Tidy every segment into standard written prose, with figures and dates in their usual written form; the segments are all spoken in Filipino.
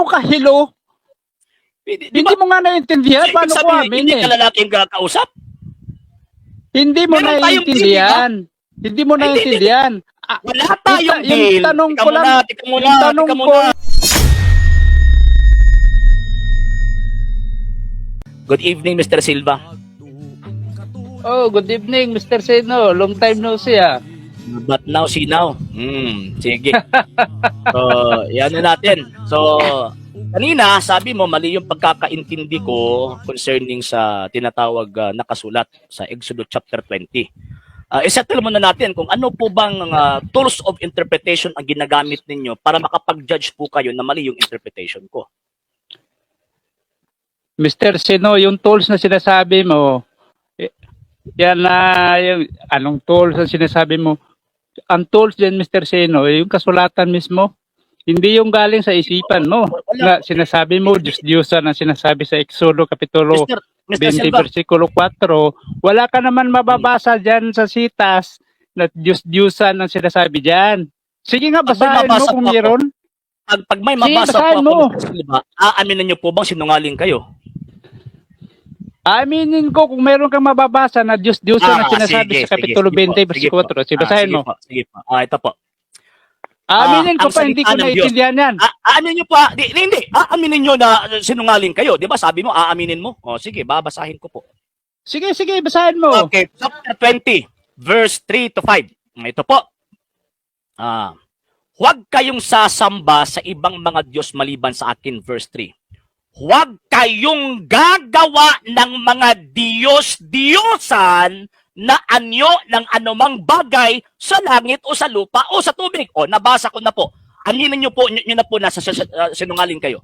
Ano ka, hello? Hindi mo nga naiintindihan paano ko amin Hindi ka lalaking kakausap? Hindi mo Meron tayong naiintindihan. Hindi mo naiintindihan. Wala tayong deal. Yung tanong ko lang, Tika muna. Good evening, Mr. Silva. Oh, good evening, Mr. Seno. Long time no see, ah. But now, see now. Sige. So, yan na natin. So, kanina, sabi mo, mali yung pagkakaintindi ko concerning sa tinatawag na kasulat sa Exodus chapter 20. Isettle muna natin kung ano po bang tools of interpretation ang ginagamit ninyo para makapag-judge po kayo na mali yung interpretation ko. Mr. Seno, yung tools na sinasabi mo, yan na, yung anong tools na sinasabi mo? Ang tools din, Mr. Seno, yung kasulatan mismo. Hindi yung galing sa isipan mo. Na sinasabi mo, Diyos-Diyosan ang sinasabi sa Exodo Kapitulo Mr. 20, Silva, versikulo 4. Wala ka naman mababasa dyan sa sitas na Diyos-Diyosan ang sinasabi dyan. Sige nga, basahin mo kung meron. Pag may mabasa po ako, Mr. Silva, aaminin niyo po bang sinungaling kayo? Aminin ko kung meron kang mababasa na Diyos-Diyosan ang sinasabi sa Kapitulo 20, versikulo 4. Sige, basahin mo. Sige po. Ito po. Aminin ko pa, hindi ko naiintindihan yan. Aaminin niyo po, hindi. Aaminin niyo na sinungaling kayo. Di ba sabi mo, aaminin mo? O sige, babasahin ko po. Sige, basahin mo. Okay, chapter 20, verse 3 to 5. Ito po. Huwag kayong sasamba sa ibang mga Diyos maliban sa akin, verse 3. Huwag kayong gagawa ng mga Diyos-Diyosan na anyo ng anumang bagay sa langit o sa lupa o sa tubig. O, nabasa ko na po. Aminin niyo po, yun na po nasa sinungaling kayo.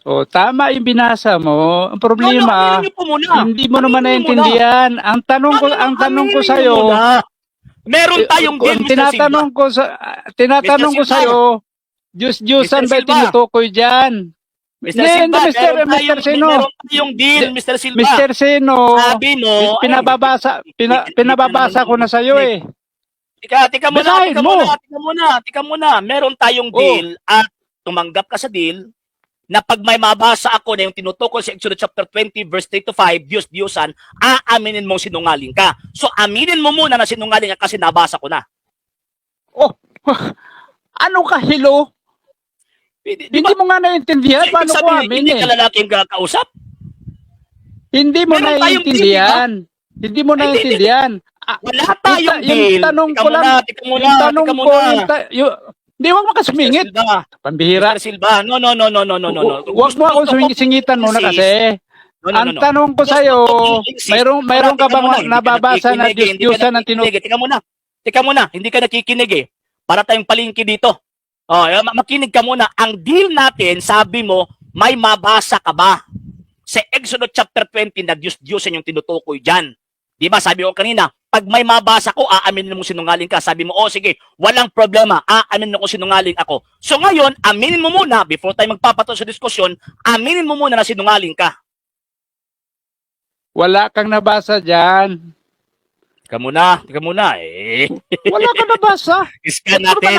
O, tama yung binasa mo. Ang problema, aminin niyo po muna. hindi mo naman naiintindihan. Ang tanong ko sa iyo, meron tayong deal, Mr. Silva. Tinatanong ko sa iyo, Diyos-Diyosan ba tinutukoy diyan? Mr. Silva, Mr. Seno. Meron tayong deal, Mr. Silva. Mr. Seno, sabi mo, pinababasa ko na sa iyo eh. Tika muna. Meron tayong deal at tumanggap ka sa deal na pag may mabasa ako na yung tinutukoy sa Exodus chapter 20 verse 3 to 5, Diyos-Diyosan, aaminin mong sinungaling ka. So aminin mo muna na sinungaling ka kasi nabasa ko na. Oh, ano ka, hello? Hindi mo nga naiintindihan paano ko amin Hindi ka lalaking kakausap? Hindi mo naiintindihan. Hindi mo naiintindihan. Wala tayong deal. Yung tanong ko lang. Yung tanong ko, hindi mo makasumingit. Pambihira. Mr. Silva, no. Huwag mo akong singitan muna kasi. Ang tanong ko sa'yo, mayroon ka bang nababasa na Diyos-Diyosan ang tinutukoy? Tika muna, hindi ka nakikinig eh. Para tayong palingki dito. Makinig ka muna. Ang deal natin, sabi mo, may mabasa ka ba? Sa Exodus chapter 20 na Diyos-Diyosan yung tinutukoy dyan. Di ba? Sabi ko kanina, pag may mabasa ko, aaminin mo sinungaling ka. Sabi mo, sige, walang problema, aaminin mo sinungaling ako. So ngayon, aminin mo muna, before tayo magpapatuloy sa diskusyon, aminin mo muna na sinungaling ka. Wala kang nabasa dyan. Tika muna eh. Wala kang nabasa. Iskan natin.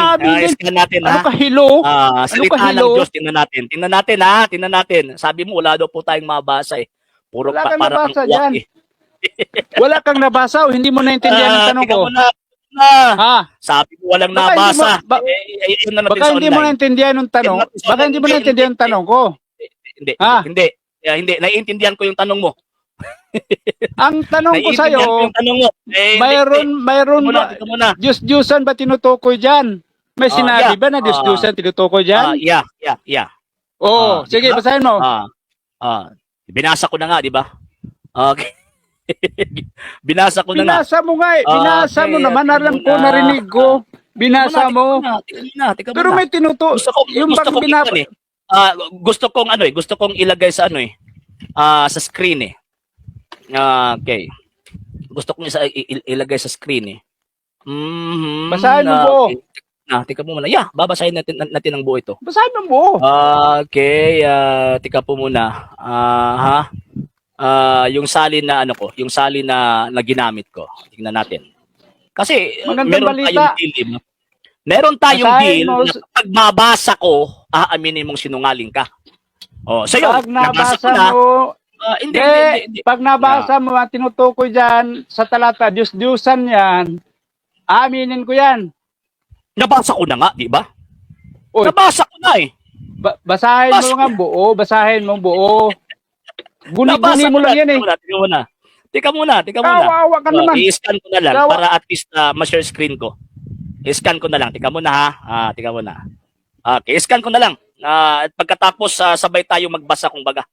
Ano ka, hello? Salita ng Diyos, tingnan natin. Sabi mo, wala daw po tayong mabasa eh. Puro wala kang para nabasa kang dyan. eh. Wala kang nabasa o hindi mo naintindihan ang tanong ko? Sabi mo walang nabasa. Baka hindi mo naintindihan yung tanong. Baka hindi mo naintindihan yung tanong ko. Hindi. Naiintindihan ko yung tanong mo. Ang tanong ko sa iyo, mayroon ba Diyos-Diyosan ba tinutukoy diyan? May sinabi ba na Diyos-Diyosan tinutukoy diyan? Yeah. Sige, basahin mo. Binasa ko na nga, di ba? Okay. Binasa ko na nga. Binasa mo nga eh. Binasa mo naman, alam ko, narinig ko. Binasa mo. Tika muna. Pero may tinutukoy. Gusto kong ilagay sa sa screen eh. Okay. Gusto kong ilagay sa screen eh. Basahin mo po. Tika mo muna. Babasahin natin ang buo ito. Basahin mo po. Okay, tika po muna. Yung salin na yung salin na ginamit ko. Tingnan natin. Kasi magandang meron balita. tayong deal, Meron tayong Basahin deal mo, na pag mabasa ko, aaminin mong sinungaling ka. Oh, so yun, pag nabasa ko nabasa na. mo, Hindi. pag nabasa mo, ang tinutukoy dyan sa talata, Diyos-Diyusan yan, aminin ko yan. Nabasa ko na nga, di ba? Uy, Nabasa ko na eh. basahin Bas- mo nga buo, basahin mo buo. Guni-guni Nabasa mo ko lang na. yan eh. Teka muna. Kawawa ka naman. I-scan ko na lang Kawa- para at least ma-share screen ko. I-scan ko na lang. Teka muna ha. Teka muna. Okay, i-scan ko na lang. At pagkatapos sabay tayo magbasa kung baga.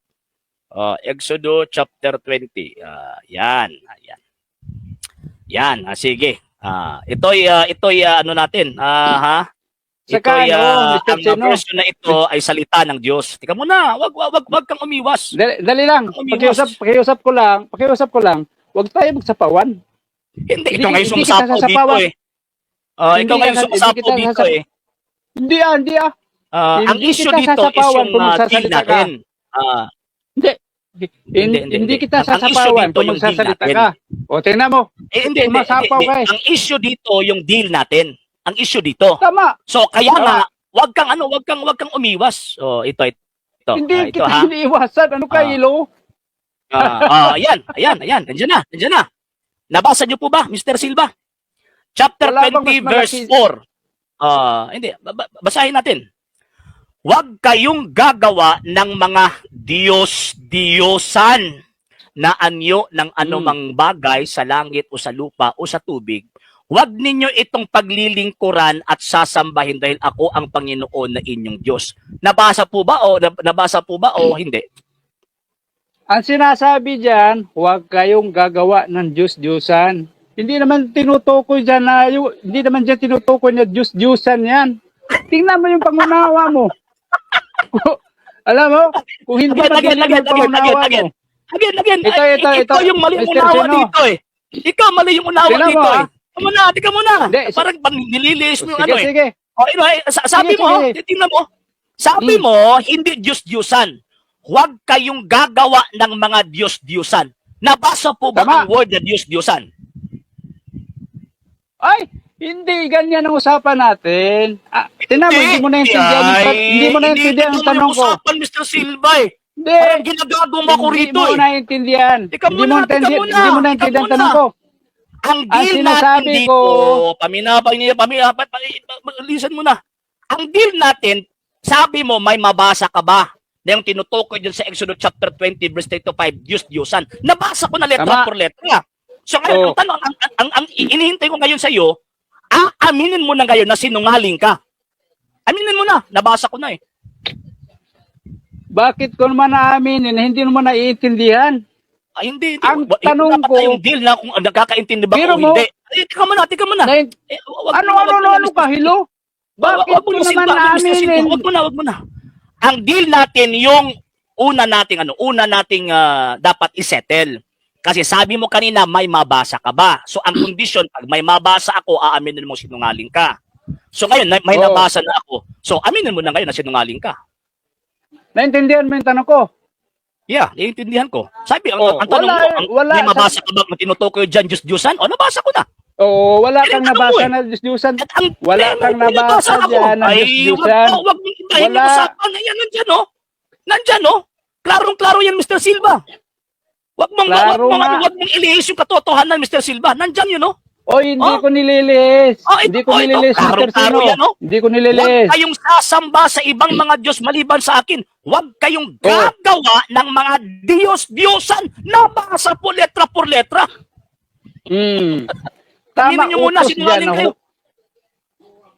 Exodus chapter 20. Yan. Ayan. Yan. Sige. Ito'y ano natin. Saka Ito'y, Mr. ang Chino, version na ito ay salita ng Diyos. Tika muna, wag kang umiwas. dali lang, Umiwas. pakiusap ko lang, huwag tayo magsapawan. Hindi, ito Hindi- ngayon hindi kita sumasapaw dito sasapawan. eh. Hindi Ikaw ngayon kita- sumasapaw hindi kita dito sasap- eh. Hindi ah. Ang Hindi issue kita dito is sasapawan yung kung deal magsasalita ka. natin. Hindi kita Ang issue sasapawan dito kung yung deal magsasalita natin. ka. O, tingnan mo, Hindi. Sumasapaw ka eh. Ang issue dito yung deal natin. Ang issue dito. tama. So kaya Tama. nga, wag kang umiwas. Ito. Hindi Ito kita ha. iniiwasan. Ano ka, Ah. Ilo? Ayan. Nandiyan na. Nabasa niyo po ba, Mr. Silva? Chapter Wala bang 20, mas verse malaki? 4. Hindi. Basahin natin. Huwag kayong gagawa ng mga Diyos-Diyosan na anyo ng anumang bagay sa langit o sa lupa o sa tubig. Huwag ninyo itong paglilingkuran at sasambahin dahil ako ang Panginoon na inyong Diyos. Nabasa po ba o hindi? Ang sinasabi dyan, huwag kayong gagawa ng Diyos-Diyosan. Hindi naman tinutukoy dyan hindi naman dyan tinutukoy na Diyos-Diyosan yan. Tingnan mo yung pangunawa mo. Alam mo, kung hindi Again. yung pangunawa mo. Again. Ito, Ikaw yung mali yung Mr. unawa Chino. dito eh. Ikaw mali yung unawa Tingnan mo, dito eh. ah. Tika muna. Hindi, Parang nililiis mo yung ano eh. Sige. Sabi Sige, mo, sige. tingnan mo. Sabi mo, hindi Diyos-Diyosan. Huwag kayong gagawa ng mga Diyos-Diyosan. Nabasa po ba Tama. ang word na Diyos-Diyosan? Ay, hindi ganyan ang usapan natin. Tingnan mo, hindi mo naintindihan ang tanong ko. Usapan, Mr. Silva eh. Hindi. Parang ginagago mo ako rito Hindi mo eh. naintindihan. Teka muna. Hindi mo naintindihan ang tanong ko. Ang Ang deal natin sinasabi dito, listen mo na. Ang deal natin, sabi mo, may mabasa ka ba? Na yung tinutukoy dyan sa Exodus chapter 20, verse 3 to 5, Diyos-Diyosan. Nabasa ko na letra Tama. por letra. So ngayon, ang tanong, ang inihintay ko ngayon sa iyo, aminin mo na ngayon na sinungaling ka. Aminin mo na, nabasa ko na eh. Bakit ko naman naaminin na hindi naman naiintindihan? Hindi. Ang Dapat tanong ko, tayong deal na kung nagkakaintindi ba Biro o mo, hindi. Tika muna. Ano ka, Hilo? Bakit ko naman naaminin? Wag mo na. Ang deal natin yung una nating dapat isettle. Kasi sabi mo kanina may mabasa ka ba? So ang condition, pag may mabasa ako, aaminin mo sinungaling ka. So ngayon, may nabasa na ako. So aminin mo na ngayon na sinungaling ka. Naintindihan mo yung tanong ko? Yeah, naiintindihan ko. Sabi, ang Oh, tanong mo, may mabasa ka ba kung tinutukoy dyan, Diyos-Diyosan? Nabasa ko na. Oo, wala Yan kang ang tanong nabasa mo eh. na Diyos-Diyosan. At ang Wala kang nabasa dyan na Diyos-Diyosan. Wag mong ibahin yung Wala. usapan. Ayan, nandyan, no? Klarong-klaro yan, Mr. Silva. Wag mong ilihis yung katotohanan, Mr. Silva. Nandyan yun, no? Oy, hindi ko nililis. Ito, Hindi ko nililis, Mr. Klaro-klaro Sino. yan, no? Hindi ko Huwag nililis. kayong sasamba sa ibang mga Diyos maliban sa akin. Huwag kayong gagawa ng mga Diyos-Diyosan. Nabasa po letra por letra. Tama, Aminin nyo muna, utos sinungaling dyan. kayo.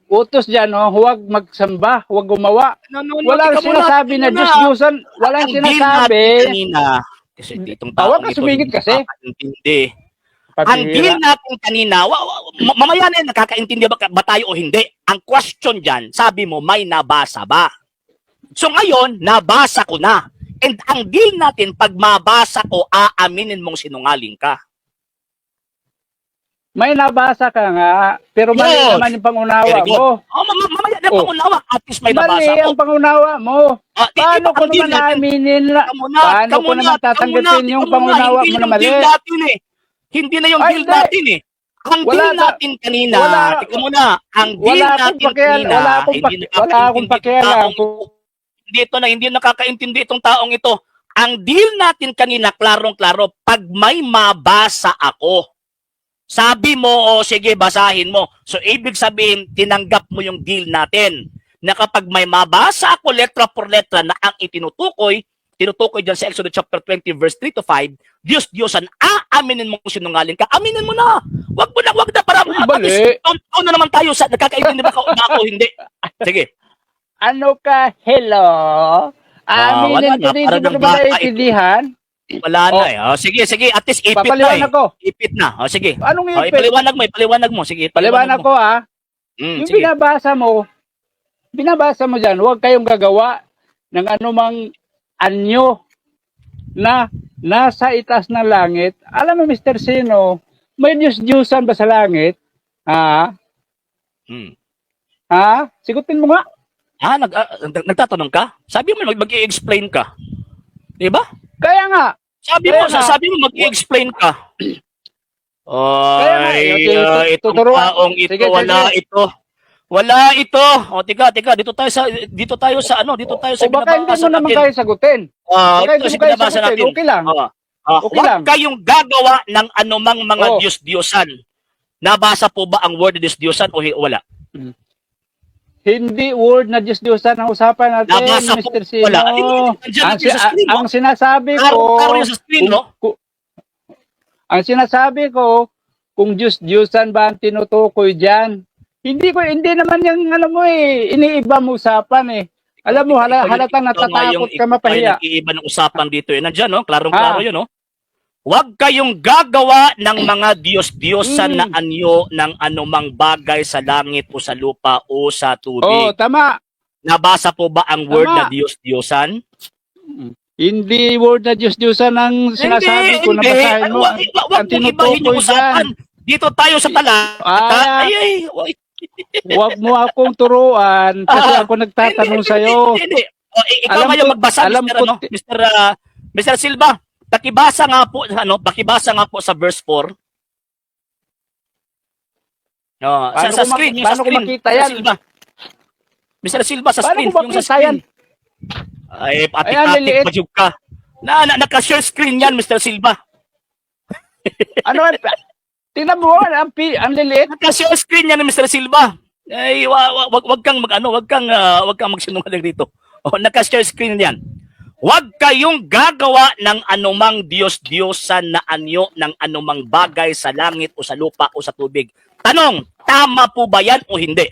Utos dyan, huwag magsamba, huwag gumawa. Walang Tika muna, sinasabi na tika muna. Diyos-Diyosan. Walang Ang deal sinasabi. natin kanina, kasi ditong Tawag taong ka, ito, sumingit hindi kasi. nakakaintindi. Ang deal natin kanina, mamaya na yan, nakakaintindi ba tayo o hindi? Ang question dyan, sabi mo, may nabasa ba? So ngayon, nabasa ko na. And ang deal natin, pag mabasa ko, aaminin mong sinungaling ka. May nabasa ka nga, pero mali Yes. naman yung pangunawa Very good. mo. Mamaya na pangunawa, at least may Mali nabasa ko. ang pangunawa mo. Paano ko naman naaminin na? Paano ko naman tatanggapin yung pangunawa mo na mali? Hindi na yung Ay, deal hindi. natin eh. Ang Wala deal ka- natin kanina, wala- tika muna, ang deal Wala akong natin pakialam, kanina, wala akong hindi pakialam. hindi nakakaintindi itong taong ito. Ang deal natin kanina, klarong-klaro, pag may mabasa ako, sabi mo, o sige, basahin mo. So, ibig sabihin, tinanggap mo yung deal natin. Na kapag may mabasa ako letra por letra na ang tinutukoy dyan sa Exodus chapter 20 verse 3 to 5, Diyos-Diyosan, aaminin mo kung sinungaling ka. Aminin mo na. Wag na para Mali. doon na naman tayo sa nagkakaintindi ba ako hindi. Sige. Ano ka? Hello? wala Aminin na, ko din, para hindi mo nang naman bata naiintindihan. Wala na eh. Sige. At least ipit na Papaliwanag eh. ko. Ipit na. Sige. Anong ipit? Ipaliwanag mo. Sige, Paliwanag mo. ko Yung Sige. binabasa mo dyan, huwag kayong gagawa ng anumang anyo na nasa itaas ng langit. Alam mo, Mr. Sino, may Diyos-Diyosan ba sa langit? Ha? Hmm. Ha? Sigutin mo nga. Nagtatanong ka? Sabi mo mag-i-explain ka. 'Di ba? Kaya nga. Sabi mo mag-i-explain ka. Kaya nga, Itong tuturuan. taong ito, Sige. wala ito. O tika, dito tayo sa Baka hindi binabasa mo naman natin. kayo sagutin. Baka Ito hindi sa mo kayo binabasa sagutin. natin. Okay lang. Okay Huwag lang. kayong gagawa ng anumang mga Oh. Diyos-Diyosan. Nabasa po ba ang word ng Diyos-Diyosan o wala? Hindi word na Diyos-Diyosan ang usapan natin, Nabasa po, Mr. Sino. wala. Nandiyan natin sa screen, no? Ang sinasabi ko, Klaro yung sa screen, no? ang sinasabi ko, kung Diyos-Diyosan ba ang tinutukoy dyan, hindi naman yung iniiba mo usapan eh. Alam mo, halatang natatakot ka mapahiya. Nag-iiba ng usapan dito. Nandiyan, no? Klarong-klaro yun, no? Huwag kayong gagawa ng mga Diyos-Diyosan na anyo ng anumang bagay sa langit o sa lupa o sa tubig. Oo, tama. Nabasa po ba ang word Tama. na Diyos-Diyosan? Hindi word na Diyos-Diyosan ang sinasabi ko na basahin mo. Huwag Ang mong ibahin yung tinutukoy usapan. dyan. Dito tayo sa talata. Huwag mo akong turuan kasi ako nagtatanong sa'yo. Hindi. Ikaw Alam ngayon ko- magbasa, alam Mr. ko- Ano, Mr. Silva. Pakibasa nga po sa verse 4. Sa screen, yung sa paano ko screen. makita Mr. yan? Silva. Mr. Silva, sa Paano screen, ko yung sa makita yan? screen. Ay, Ayan, liliit. atik-atik majug ka. Naka-share screen yan, Mr. Silva. Ano? Tingnan mo, ang liliit. Naka-share screen yan, Mr. Silva. Ay, wag kang magsinungaling dito. Naka-share screen yan. Huwag kayong gagawa ng anumang Diyos-Diyosan na anyo ng anumang bagay sa langit o sa lupa o sa tubig. Tanong, tama po ba yan o hindi?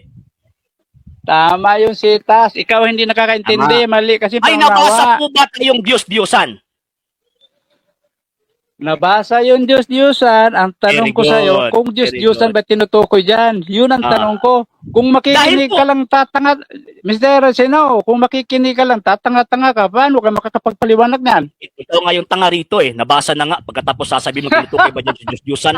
Tama yung sitas. Ikaw hindi nakakaintindi. Mali kasi Ay, pangunawa. nabasa po ba tayong Diyos-Diyosan? Nabasa yung Diyos-Diyosan. Ang tanong Very ko sa'yo, good. kung Diyos-Diyosan Very ba tinutukoy dyan? Yun ang tanong ko. Kung Dahil makikinig po- ka lang tatanga, Mr. Sino, kung makikinig ka lang tatanga-tanga ka, paano ka makakapagpaliwanag niyan? Ikaw nga yung tanga rito eh. Nabasa na nga. Pagkatapos sasabihin mo tinutukoy ba dyan sa Diyos-Diyosan?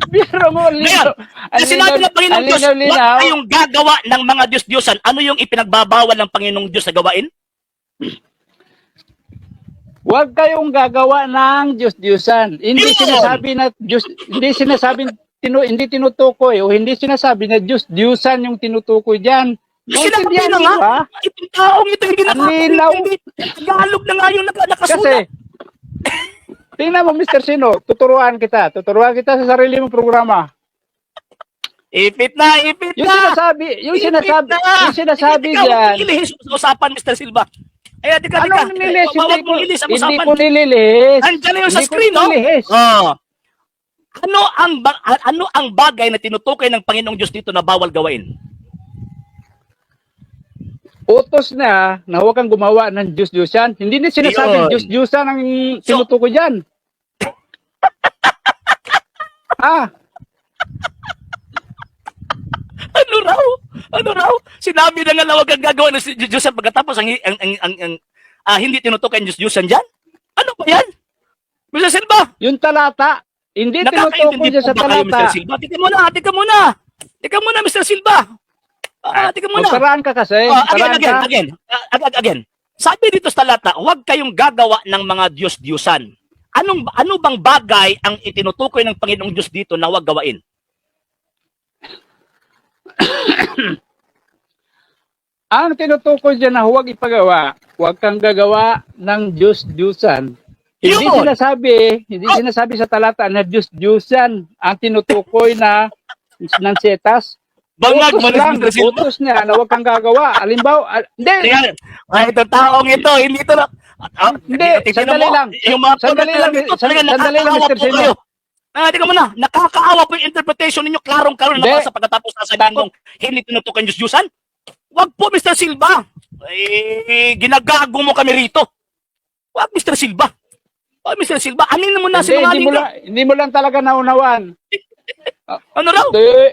Biro mo, Ngayon, kasi sinabi ng Panginoong Diyos, huwag kayong gagawa ng mga Diyos-Diyosan. Ano yung ipinagbabawal ng Panginoong Diyos na gawain? Huwag kayong gagawa ng Diyos-Diyosan. Hindi Yun! sinasabi na Diyos, hindi sinasabing hindi tinutukoy o hindi sinasabi na Diyos-Diyosan yung tinutukoy diyan. Sinabi Naintindihan na mo nga, ba? itong taong ito hindi Ang linaw. Tagalog na nga yung Kasi nakasulat. tingnan mo, Mr. Sino, tuturuan kita sa sarili mong programa. Ipit na! Yung sinasabi Ikaw, diyan. ilihis mo sa usapan, Mr. Silva. Ay, tika. Anong nililis? Huwag mong ilis ang Hindi usapan. ko nililis. Andiyan na yung sa Hindi ko screen, no? nililis. Ano ang bagay na tinutukoy ng Panginoong Diyos dito na bawal gawain? Utos na huwag kang gumawa ng Diyos-Diyosan. Hindi na Yun. sinasabing Diyos-Diyosan ang tinutukoy diyan. Ano raw? Sinabi na nga na huwag kang gagawa ng Diyos pagkatapos hindi tinutukoy ang Diyos diyan? Ano ba yan? Mr. Silva, Yung talata, hindi tinutukoy nakakaintindi dyan po sa ba kayo, Mr. talata. Silva? Tika muna, Mr. Silva. Tika muna. Magparaan ka kasi. Magparaan ka. Again. Sabi dito sa talata, huwag kayong gagawa ng mga Diyos-Diyosan. ano bang bagay ang itinutukoy ng Panginoong Diyos dito na huwag gawain? Ang tinutukoy dyan na huwag ipagawa, huwag kang gagawa ng Diyos-Diyusan. Hindi Yun! sinasabi sa talata na Diyos-Diyusan ang tinutukoy na ng setas. Bangag Utos manis lang, Mr. Silva. utos niya na huwag kang gagawa. Alimbawa, hindi, Ayan, itong taong ito, hindi ito na... Hindi, sandali lang. Yung mga Sandali lang, ito, talaga sandali lang, nakakaawa Mr. po Sino. kayo. Tingnan mo na, nakakaawa po yung interpretation ninyo, klarong-klaro na Hindi. nabasa pagkatapos sasabihin mong hindi tinutukan Diyos-Diyusan. Wag po, Mr. Silva. Ginagago mo kami rito. Wag, Mr. Silva. Wag, Mr. Silva. Anin mo na, sinungaling ka. Hindi mo lang talaga naunawan. Ano raw? Hindi.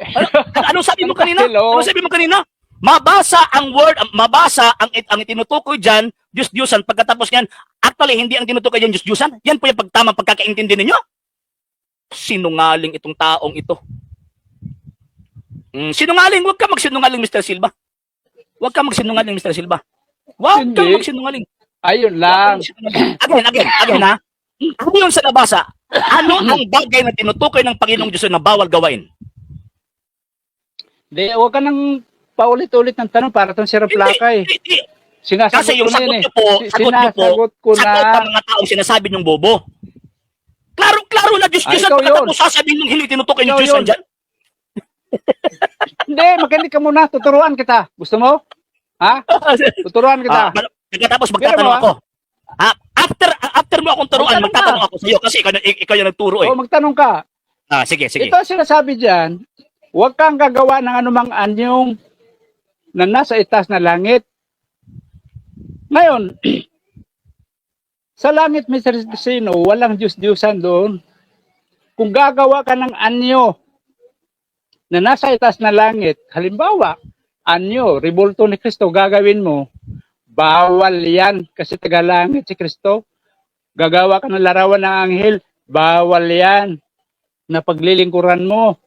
Anong sabi mo kanina? Hello? Anong sabi mo kanina? Mabasa ang word, mabasa ang itinutukoy diyan, Diyos-Diyusan. Pagkatapos niyan, actually hindi ang tinutukoy diyan Diyos-Diyusan. Yan po yung pagtamang pagkakaintindi ninyo. Sinungaling itong taong ito. Sinungaling, huwag ka magsinungaling, Mr. Silva. Huwag ka magsinungaling, Mr. Silva. Huwag ka Hindi. magsinungaling. Ayun lang. Again, ha? Ayon sa nabasa, ano ang bagay na tinutukoy ng Panginoong Diyos na bawal gawain? Hindi, huwag ka nang paulit-ulit ng tanong para itong sirap plaka eh. Hindi. Sinasagot Kasi yung ko na sagot yun eh. niyo po, Sinasagot ko sagot na. ng mga taong sinasabi niyong bobo. Klaro na Diyos-Diyos at ikaw yun. pagkatapos sasabihin niyong hindi tinutukoy yung Ikaw Diyos yun. dyan. Hindi, makinig ka muna. Tuturuan kita. Gusto mo? Ha? Tuturuan kita. Pagkatapos Pero magtatanong mo, ako. After mo akong turuan, Magtanong magtatanong ka. ako sa iyo kasi ikaw yung nagturo eh. O, magtanong ka. Sige. Ito ang sinasabi dyan, huwag kang gagawa ng anumang anyong na nasa itaas na langit. Ngayon, sa langit, Mr. Sino, walang Diyos-Diyusan doon. Kung gagawa ka ng anyo na nasa itaas na langit, halimbawa, anyo, rebulto ni Kristo, gagawin mo, bawal yan kasi tagalangit si Kristo. Gagawa ka ng larawan ng anghel, bawal yan na paglilingkuran mo.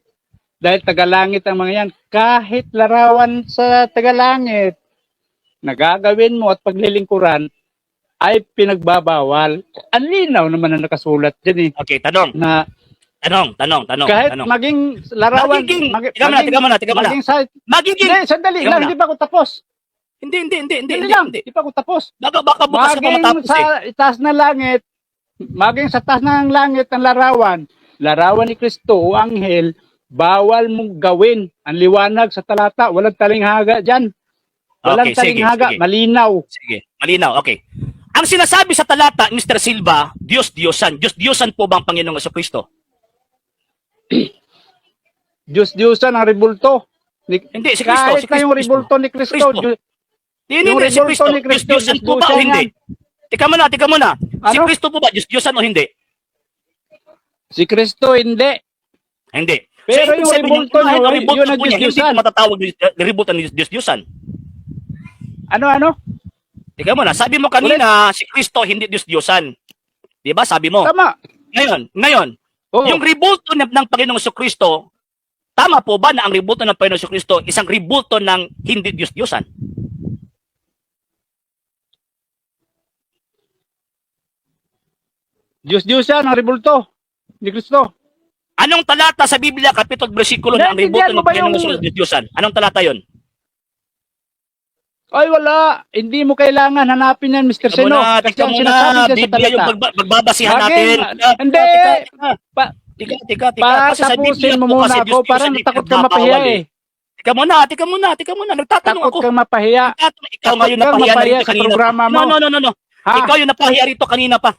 Dahil tagalangit ang mga yan. Kahit larawan sa tagalangit na gagawin mo at paglilingkuran ay pinagbabawal. Ang linaw naman na nakasulat dyan eh. Okay, tanong. Kahit maging larawan, Tiga mo na. maging sa... Magiging. Hindi, sandali Tiga lang, muna. hindi pa ako tapos. Hindi. Hindi lang, hindi pa ako tapos. Baka bukas ka pa Maging matapos sa eh. itaas na langit, maging sa taas ng langit ng larawan ni Kristo o anghel, bawal mong gawin. Ang liwanag sa talata, walang talinghaga dyan. Walang Okay, sige, talinghaga, sige. malinaw. Sige, malinaw. Okay. Ang sinasabi sa talata, Mr. Silva, Diyos-Diyosan. Diyos-Diyosan po ba ang Panginoong Jesucristo? Diyos-Diyosan ang rebulto. Hindi, si Kristo. Kahit na yung rebulto ni Kristo. Kristo. Hindi, Yung si Kristo. rebulto ni Kristo, Diyos-Diyosan po ba o Diyos-Diyosan hindi? yan. Tika muna. Si Ano? Kristo po ba Diyos-Diyosan o hindi? Si Kristo hindi. Hindi. Pero ibig yung sabihin, rebulto niya, yung rebulto yun ang po niya, hindi Diyos-Diyosan. po matatawag rebulto ng Diyos-Diyosan. Ano? Tika muna, sabi mo kanina, si Kristo hindi Diyos-Diyosan. Di ba? Sabi mo. Tama. Ngayon, Oo. yung rebulto ng Panginoong Jesucristo, tama po ba na ang rebulto ng Panginoong Jesucristo isang rebulto ng hindi Diyos-Diyosan? Diyos-Diyosan ang rebulto ni Kristo. Anong talata sa Biblia, kapitulo, bersikulo na ang rebulto Naintindihan mo ng ba Panginoong yung- Diyos-Diyosan? Anong talata yon? Ay, wala. Hindi mo kailangan hanapin yan, Mr. Seno. Kasi Tika ang muna, sinasabi dyan sa Biblia yung talata. magbabasihan Maging- natin. Hindi. Tika. Kasi sa Biblia Patapusin mo po muna kasi ako. Diyos-Diyosan Parang ay takot kang pinagbabawal mapahiya eh. Tika muna. Nagtatanong Takot ako. kang mapahiya. Ikaw Takot ngayon kang napahiya na mapahiya rito sa kanina programa pa. mo. No. Ha? Ikaw yung napahiya rito kanina pa.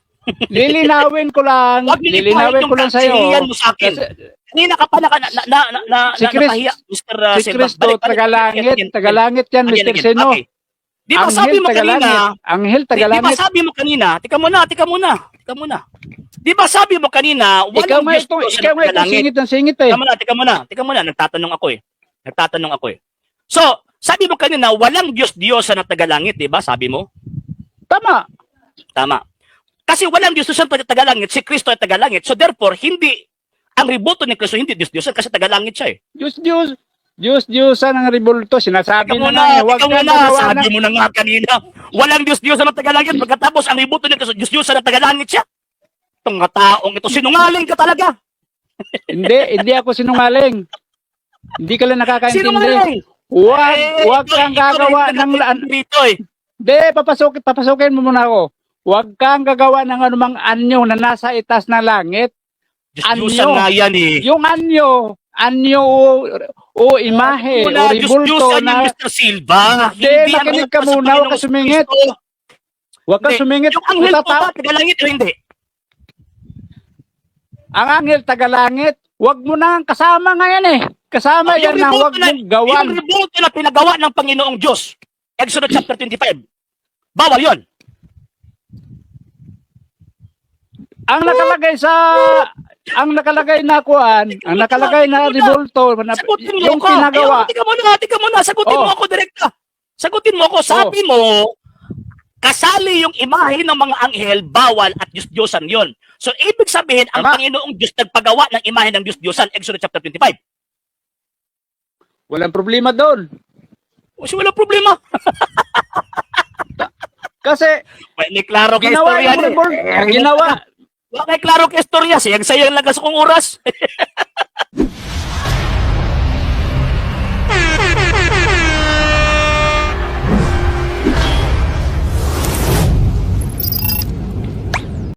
Lilinawin ko lang. Huwag nilipahin Lilinawin yung ko lang sa'yo. kahihiyan mo sa akin. Kasi Kanina ka pa Si Chris- napahiya, Mr. si Silva. Kristo, tagalangit yan, Mr. Seno. Di ba sabi mo kanina, Anghel, di ba tagalangit. sabi mo kanina, tika muna. Di ba sabi mo kanina, Ikaw walang nga Diyos itong, Diyos ikaw na nga itong tagalangit. singit ng singit eh. Tika muna, nagtatanong ako eh. So, sabi mo kanina, walang Diyos na tagalangit, di ba? Sabi mo? Tama. Tama. Kasi walang Diyos sa tagalangit, si Kristo ay tagalangit. So therefore, hindi, ang rebulto ni Kristo, hindi Diyos kasi tagalangit siya eh. Diyos-Diyosan ang rebulto. Sinasabi Ikaw na nga, huwag ikaw kang muna, gagawa sabi ng... mo na nga kanina, walang Diyos na tagalangit, pagkatapos ang rebulto ni Kristo, Diyos na tagalangit siya. Itong mga taong ito, sinungaling ka talaga. Hindi ako sinungaling. Hindi ka lang nakakaintindi. Sinungaling. Huwag kang gagawa ng dito eh. Hindi, papasukin mo muna ako. Huwag kang gagawa ng anumang anyo na nasa itaas na langit. Diyos-Diyosan nga yan eh. Yung anyo o imahe o ribulto Diyos-Diyosan na... yung Mr. Silva. Hindi, makinig ka muna, huwag ka sumingit. Huwag ka sumingit. Yung anghel po ba, tagalangit o hindi? Ang anghel tagalangit, huwag mo nang kasama ngayon eh. Kasama yan na huwag mong gawan. Yung ribulto na pinagawa ng Panginoong Diyos. Exodus chapter 25. Bawal yon. Ang nakalagay na kuan, ang nakalagay na ribulto, Sagutin mo yung ako. pinagawa. Tika muna. Sagutin mo ako direkta. Sagutin mo ako. Sabi mo, kasali yung imahe ng mga anghel, bawal at Diyos-Diyosan yon. So, ibig sabihin, ang Panginoong Diyos nagpagawa ng imahe ng Diyos-Diyosan, Exodus chapter 25. Walang problema doon. Kasi walang problema. Kasi May klaro ka ginawa istorya. yung ribulto. Ginawa. May klaro ka istorya. Sayang-sayang lang sa kong oras.